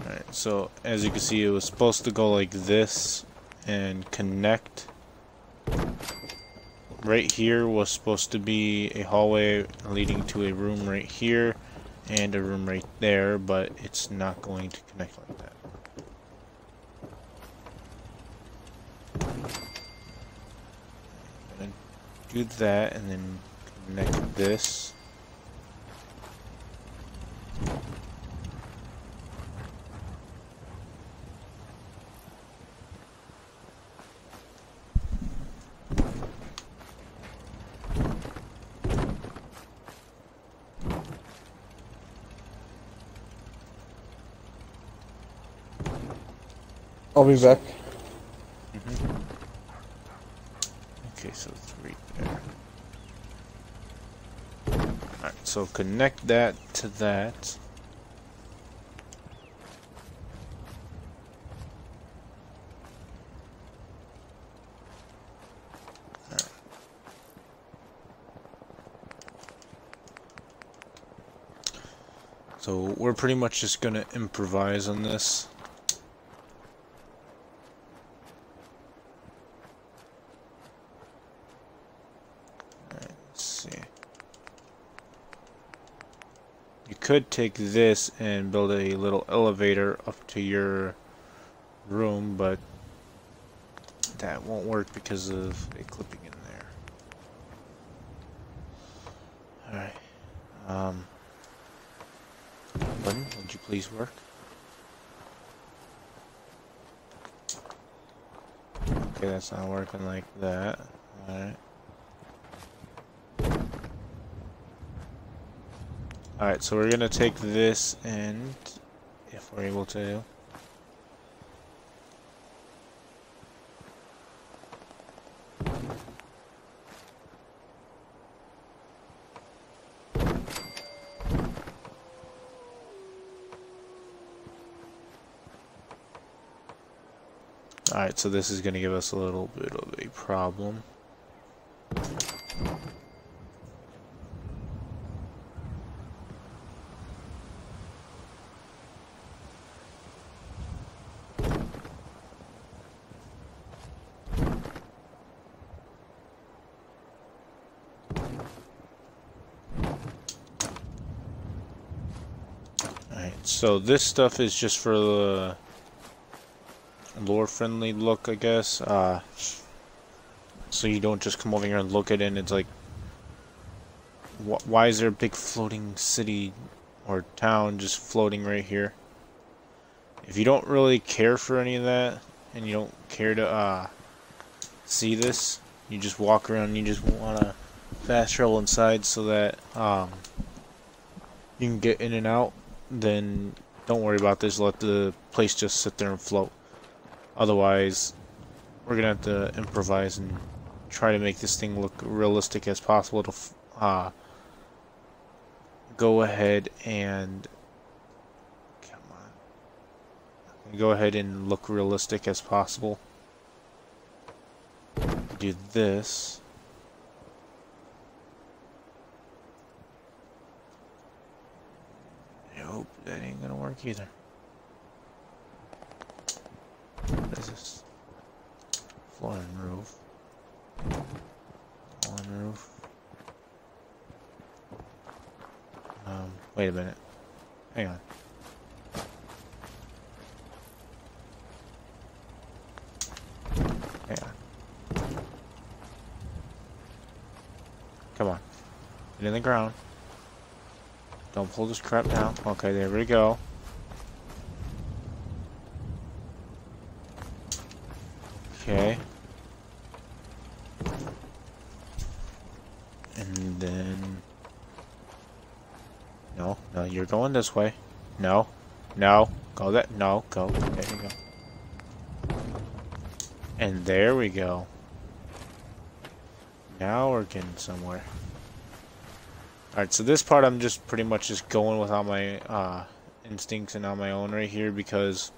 alright, so as you can see, it was supposed to go like this and connect. Right here was supposed to be a hallway leading to a room right here and a room right there, but it's not going to connect like that. I'm gonna do that and then connect this. I'll be back. Okay, so it's right there. Alright, so connect that to that. Alright. So we're pretty much just gonna improvise on this. You could take this and build a little elevator up to your room, but that won't work because of it clipping in there. Alright. Button, would you please work? Okay, that's not working like that. Alright. Alright, so we're gonna take this and, if we're able to, alright, so this is gonna give us a little bit of a problem. So this stuff is just for the lore friendly look, I guess. So you don't just come over here and look at it and it's like, why is there a big floating city or town just floating right here? If you don't really care for any of that and you don't care to see this, you just walk around and you just want to fast travel inside so that you can get in and out, then don't worry about this. Let the place just sit there and float. Otherwise, we're gonna have to improvise and try to make this thing look realistic as possible to go ahead and look realistic as possible. Do this. Nope, that ain't gonna work either. What is this? Floor and roof. Floor and roof. Wait a minute. Hang on. Hang on. Come on. Get in the ground. Don't pull this crap down. Okay, there we go. Okay. And then... No, no, you're going this way. No, no, go that, no, go, there you go. And there we go. Now we're getting somewhere. Alright, so this part I'm just pretty much just going with all my instincts and on my own right here because,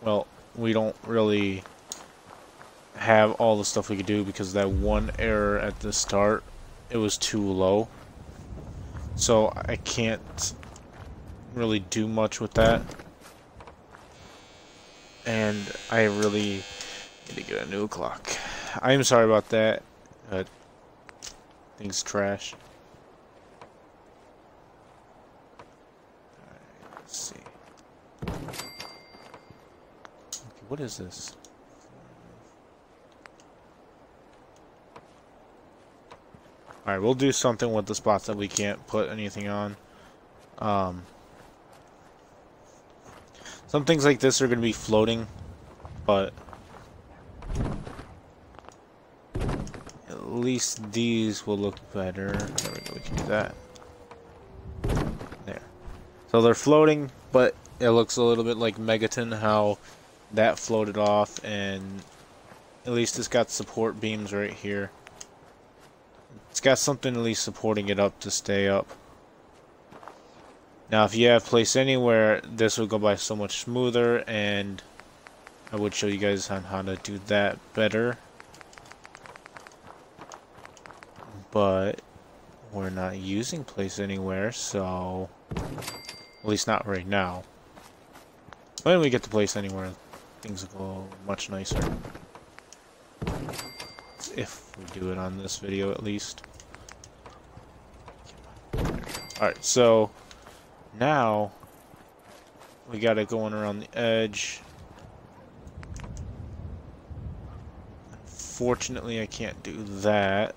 well, we don't really have all the stuff we could do because that one error at the start, it was too low. So I can't really do much with that. And I really need to get a new clock. I'm sorry about that, but things trash. Alright, let's see. Okay, what is this? Alright, we'll do something with the spots that we can't put anything on. Some things like this are going to be floating, but at least these will look better. There we go, we can do that. There. So they're floating, but it looks a little bit like Megaton, how that floated off, and at least it's got support beams right here. It's got something at least supporting it up to stay up. Now if you have place anywhere, this would go by so much smoother, and I would show you guys on how to do that better. But we're not using place anywhere, so at least not right now. When we get to place anywhere, things will go much nicer. If we do it on this video at least. Alright, so now we got it going around the edge. Unfortunately, I can't do that.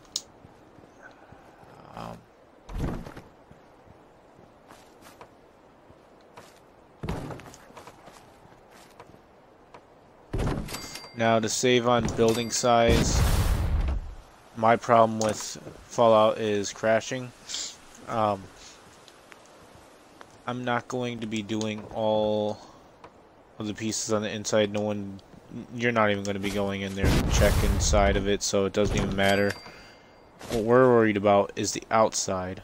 Now to save on building size, my problem with Fallout is crashing. I'm not going to be doing all of the pieces on the inside. You're not even going to be going in there to check inside of it, so it doesn't even matter. What we're worried about is the outside.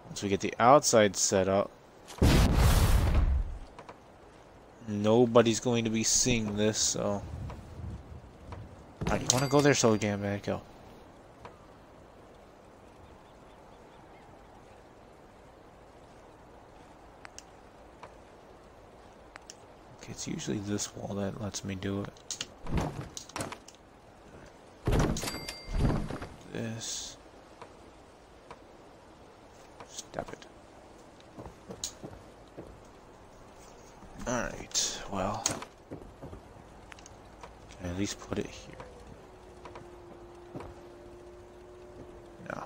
Once we get the outside set up, nobody's going to be seeing this, so... Alright, you want to go there so damn bad, go. Okay, it's usually this wall that lets me do it. This. Stop it. Alright, well. Can I at least put it here? No.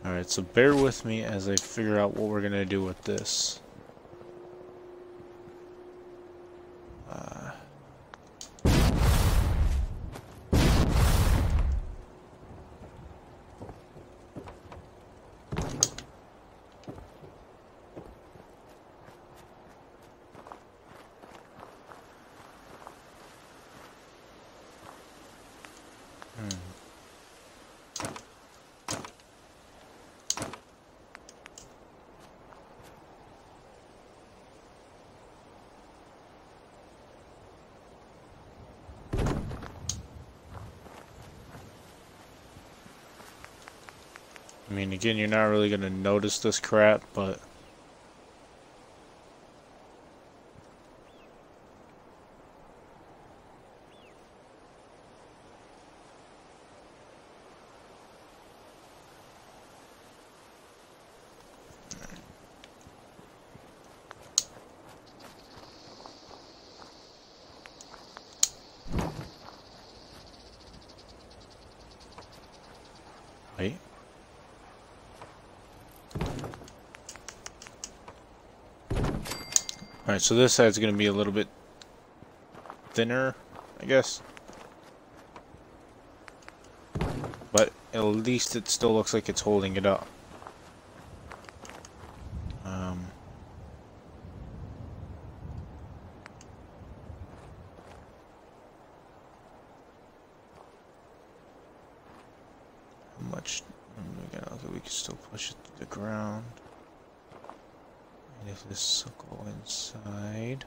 Alright, so bear with me as I figure out what we're gonna do with this. I mean, again, you're not really gonna notice this crap, but wait. Alright, so this side's gonna be a little bit thinner, I guess. But at least it still looks like it's holding it up. How much? Okay, we can still push it to the ground. And if this will go inside.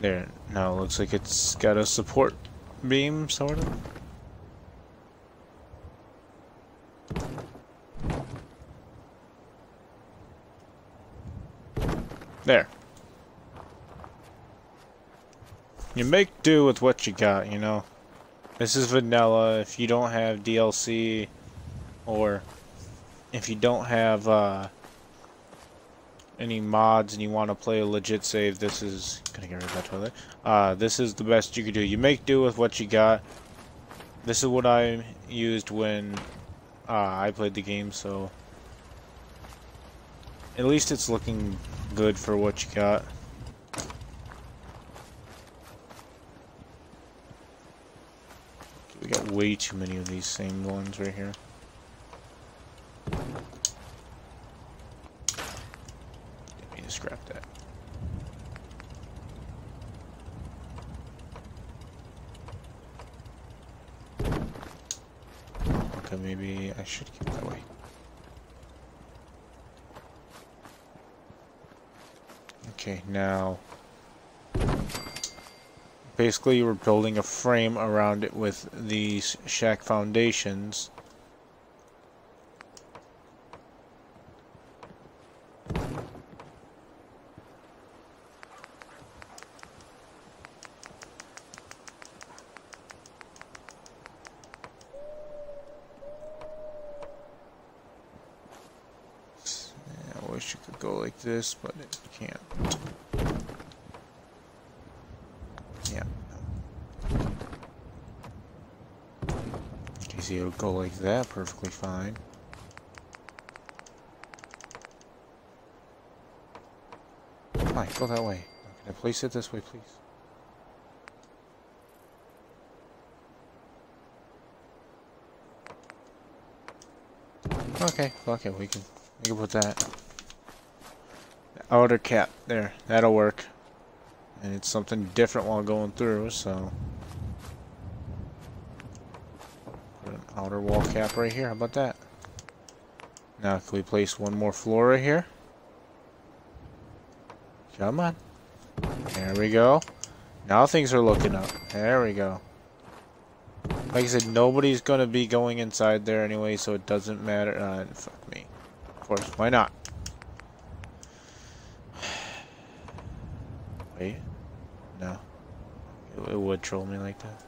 There, now it looks like it's got a support beam, sort of. There. You make do with what you got, you know. This is vanilla. If you don't have DLC, or if you don't have any mods and you want to play a legit save, this is gonna get rid of that toilet. This is the best you can do. You make do with what you got. This is what I used when I played the game, so at least it's looking good for what you got. We got way too many of these same ones right here. Let me just scrap that. Okay, maybe I should keep it that way. Okay, now basically we're building a frame around it with these shack foundations. I wish it could go like this, but it can't. Yeah. Okay, see, it'll go like that perfectly fine. Fine, go that way. Can I place it this way, please? Okay, fuck it, we can put that. The outer cap, there, that'll work. And it's something different while going through, so put an outer wall cap right here. How about that? Now, can we place one more floor right here? Come on. There we go. Now things are looking up. There we go. Like I said, nobody's gonna be going inside there anyway, so it doesn't matter. Fuck me. Of course, why not? Wait. No. It would troll me like that.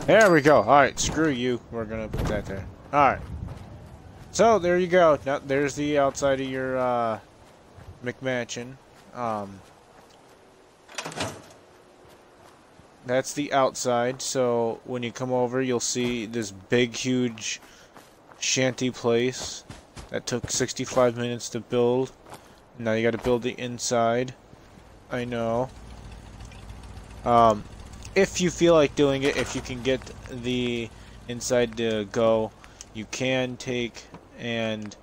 There we go. Alright, screw you. We're gonna put that there. Alright. So, there you go. Now, there's the outside of your, McMansion. That's the outside, so when you come over, you'll see this big, huge shanty place that took 65 minutes to build. Now you gotta build the inside. I know. If you feel like doing it, if you can get the inside to go, you can take and...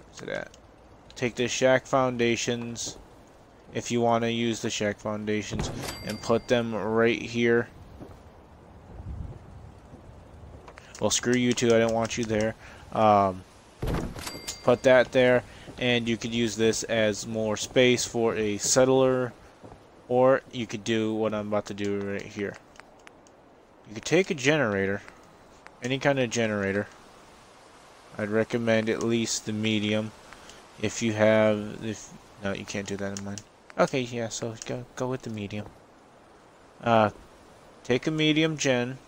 what's it at? Take the shack foundations, if you want to use the shack foundations, and put them right here. Well, screw you too, I don't want you there. Put that there, and you could use this as more space for a settler, or you could do what I'm about to do right here. You could take a generator, any kind of generator. I'd recommend at least the medium. If you have, no, you can't do that in mine. Okay, yeah, so go with the medium. Take a medium gen,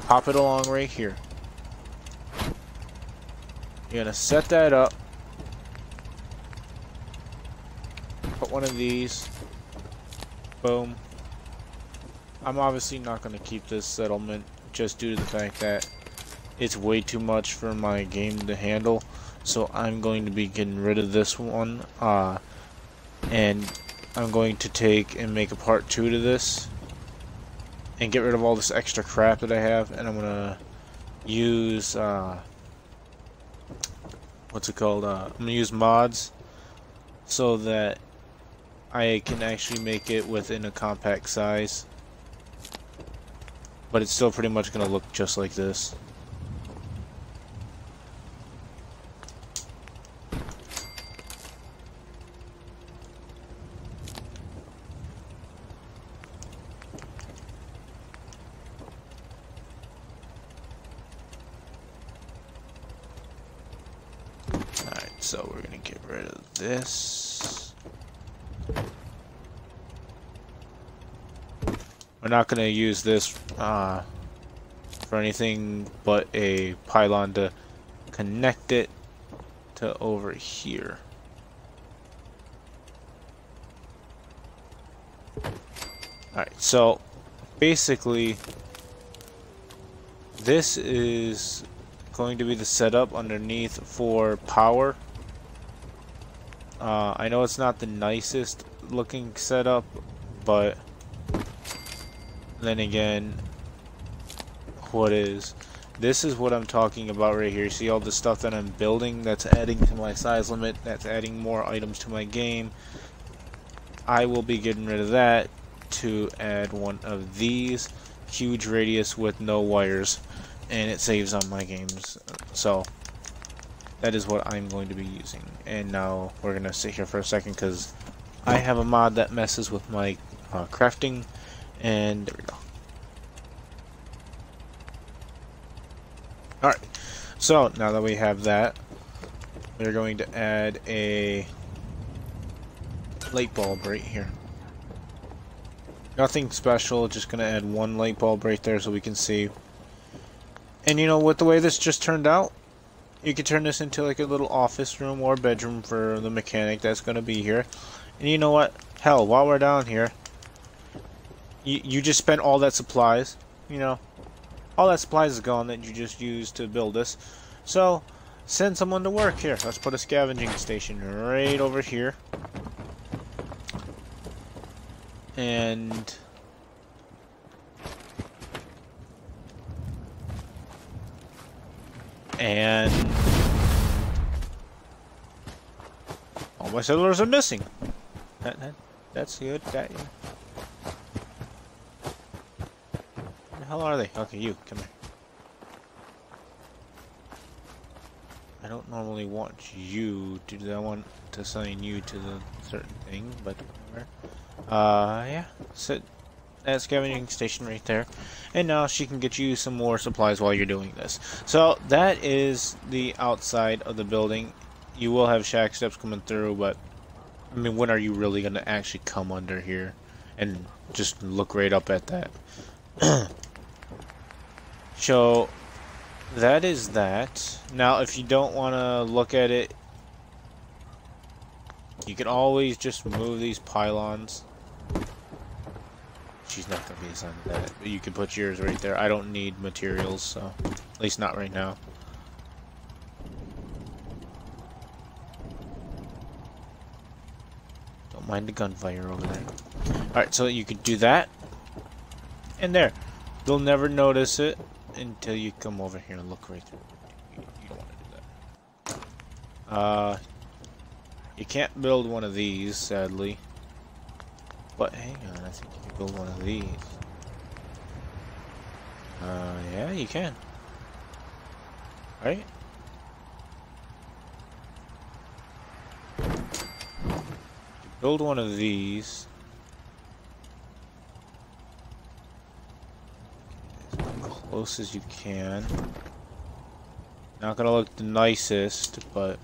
pop it along right here. You're gonna set that up. Put one of these. Boom. I'm obviously not gonna keep this settlement just due to the fact that it's way too much for my game to handle. So I'm going to be getting rid of this one. And I'm going to take and make a part 2 to this. And get rid of all this extra crap that I have. And I'm gonna use what's it called? I'm gonna use mods so that I can actually make it within a compact size, but it's still pretty much gonna look just like this. So we're gonna get rid of this. We're not gonna use this for anything but a pylon to connect it to over here. Alright, so basically this is going to be the setup underneath for power. I know it's not the nicest looking setup, but then again, what is? This is what I'm talking about right here. See all the stuff that I'm building that's adding to my size limit, that's adding more items to my game. I will be getting rid of that to add one of these, huge radius with no wires, and it saves on my games. So that is what I'm going to be using. And now we're gonna sit here for a second because I have a mod that messes with my crafting, and there we go. Alright, so now that we have that, we're going to add a light bulb right here. Nothing special, just gonna add one light bulb right there so we can see. And you know what, the way this just turned out, you can turn this into like a little office room or bedroom for the mechanic that's gonna be here. And you know what, hell, while we're down here, you just spent all that supplies, you know, all that supplies is gone that you just used to build this. So send someone to work here. Let's put a scavenging station right over here. And all my settlers are missing. That's good. That, yeah. Where the hell are they? Okay, you come here. I don't normally want you to do that. I want to assign you to the certain thing, but whatever. Yeah. Sit at scavenging station right there, and now she can get you some more supplies while you're doing this. So that is the outside of the building. You will have shack steps coming through, but I mean, when are you really gonna actually come under here and just look right up at that? So that is that. Now if you don't want to look at it, you can always just move these pylons. She's not going to be assigned to that, but you can put yours right there. I don't need materials, so at least not right now. Don't mind the gunfire over there. Alright, so you could do that. And there. You'll never notice it until you come over here and look right through. You don't want to do that. You can't build one of these, sadly. But hang on, I think you can build one of these. Yeah, you can. Right? Build one of these. As close as you can. Not gonna look the nicest, but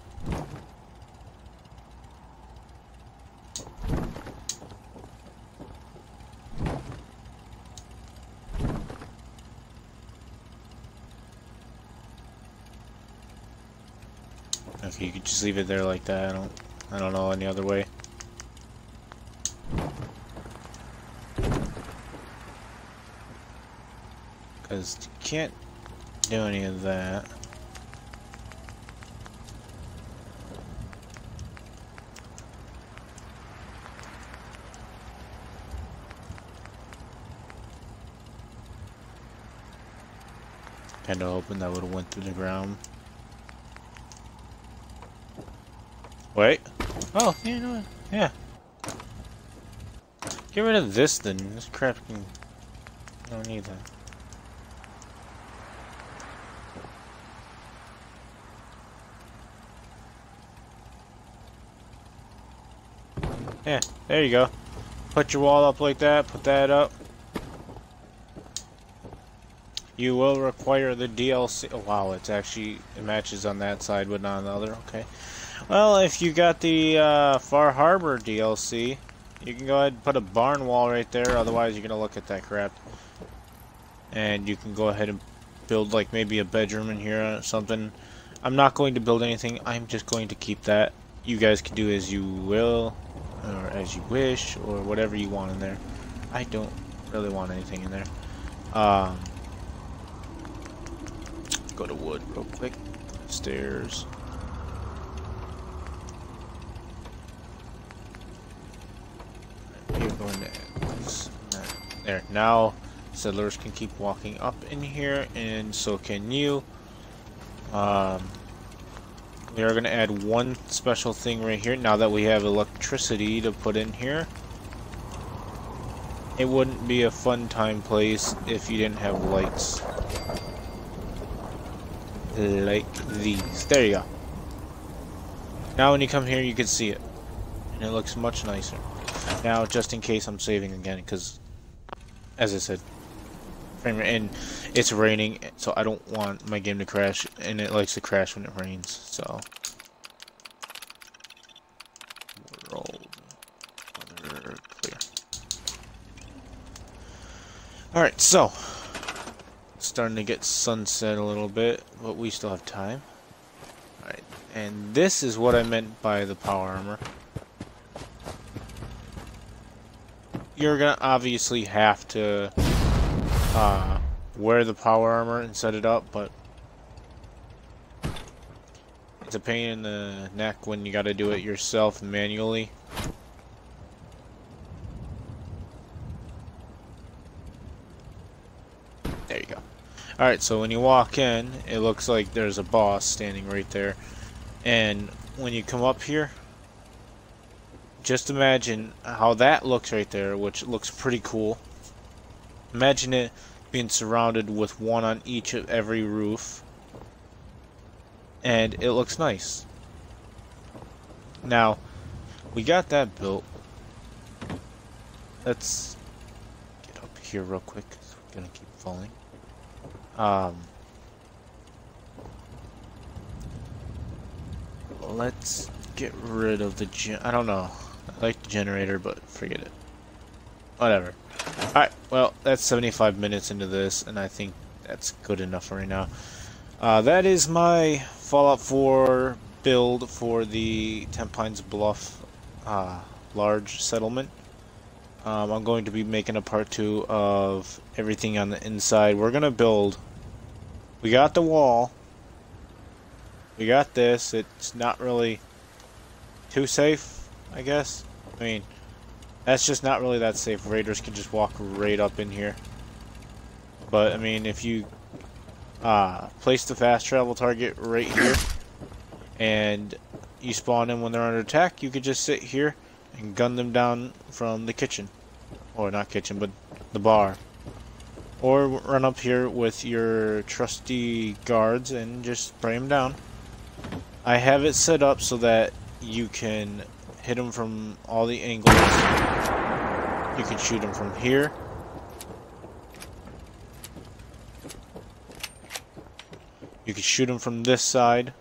okay, you could just leave it there like that. I don't know any other way. Because you can't do any of that. Kinda hoping that would have went through the ground. Wait. Oh, you know what? Yeah. Get rid of this then. This crap can... I don't need that. Yeah, there you go. Put your wall up like that, put that up. You will require the DLC. Oh, wow, it matches on that side but not on the other. Okay. Well, if you got the Far Harbor DLC, you can go ahead and put a barn wall right there. Otherwise, you're going to look at that crap. And you can go ahead and build like maybe a bedroom in here or something. I'm not going to build anything. I'm just going to keep that. You guys can do as you will, or as you wish, or whatever you want in there. I don't really want anything in there. Go to wood real quick. Stairs. You're going to there. Now settlers can keep walking up in here, and so can you. We are going to add one special thing right here. Now that we have electricity to put in here, it wouldn't be a fun time place if you didn't have lights like these. There you go. Now when you come here, you can see it, and it looks much nicer. Now, just in case, I'm saving again because, as I said, and it's raining, so I don't want my game to crash, and it likes to crash when it rains. So, world weather clear. All right, so it's starting to get sunset a little bit, but we still have time. All right, and this is what I meant by the power armor. You're gonna obviously have to wear the power armor and set it up, but it's a pain in the neck when you gotta do it yourself manually. There you go. Alright, so when you walk in, it looks like there's a boss standing right there. And when you come up here, just imagine how that looks right there, which looks pretty cool. Imagine it being surrounded with one on each of every roof. And it looks nice. Now, we got that built. Let's get up here real quick, 'cause we're gonna keep falling. Let's get rid of the I don't know. I like the generator, but forget it. Whatever. Alright, well, that's 75 minutes into this, and I think that's good enough for right now. That is my Fallout 4 build for the Tenpines Bluff large settlement. I'm going to be making a part 2 of everything on the inside. We're going to build... We got the wall. We got this. It's not really too safe, I guess. I mean, that's just not really that safe. Raiders can just walk right up in here. But, I mean, if you place the fast travel target right here, and you spawn in when they're under attack, you could just sit here and gun them down from the kitchen. Or not kitchen, but the bar. Or run up here with your trusty guards and just spray them down. I have it set up so that you can hit them from all the angles. You can shoot them from here. You can shoot them from this side,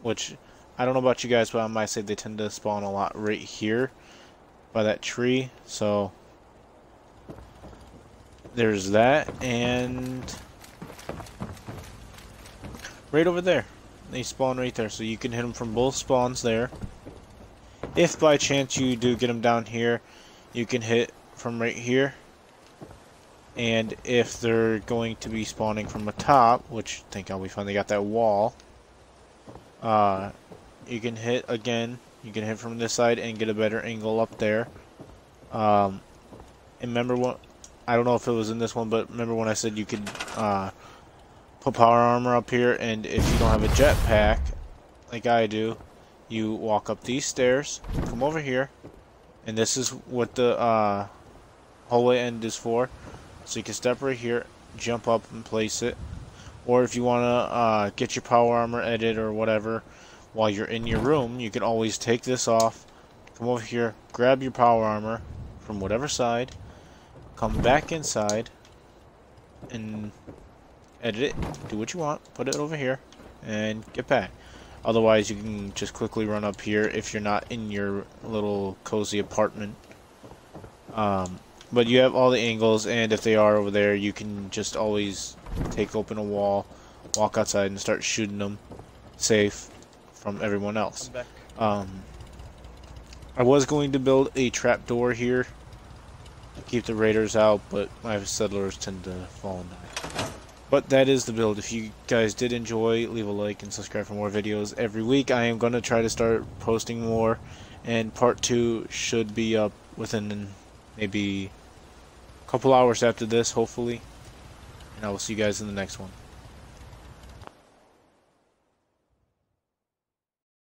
which I don't know about you guys, but on my side they tend to spawn a lot right here by that tree. So there's that, and right over there. They spawn right there, so you can hit them from both spawns there. If by chance you do get them down here, you can hit from right here. And if they're going to be spawning from the top, which I think we finally got that wall, you can hit again. You can hit from this side and get a better angle up there. And remember what, I don't know if it was in this one, but remember when I said you could put power armor up here, and if you don't have a jetpack, like I do, you walk up these stairs, come over here, and this is what the hallway end is for. So you can step right here, jump up and place it. Or if you want to get your power armor edit or whatever while you're in your room, you can always take this off, come over here, grab your power armor from whatever side, come back inside, and edit it, do what you want, put it over here, and get back. Otherwise, you can just quickly run up here if you're not in your little cozy apartment. But you have all the angles, and if they are over there, you can just always take open a wall, walk outside, and start shooting them safe from everyone else. I was going to build a trap door here to keep the raiders out, but my settlers tend to fall and die. But that is the build. If you guys did enjoy, leave a like and subscribe for more videos every week. I am going to try to start posting more, and part 2 should be up within maybe a couple hours after this, hopefully. And I will see you guys in the next one.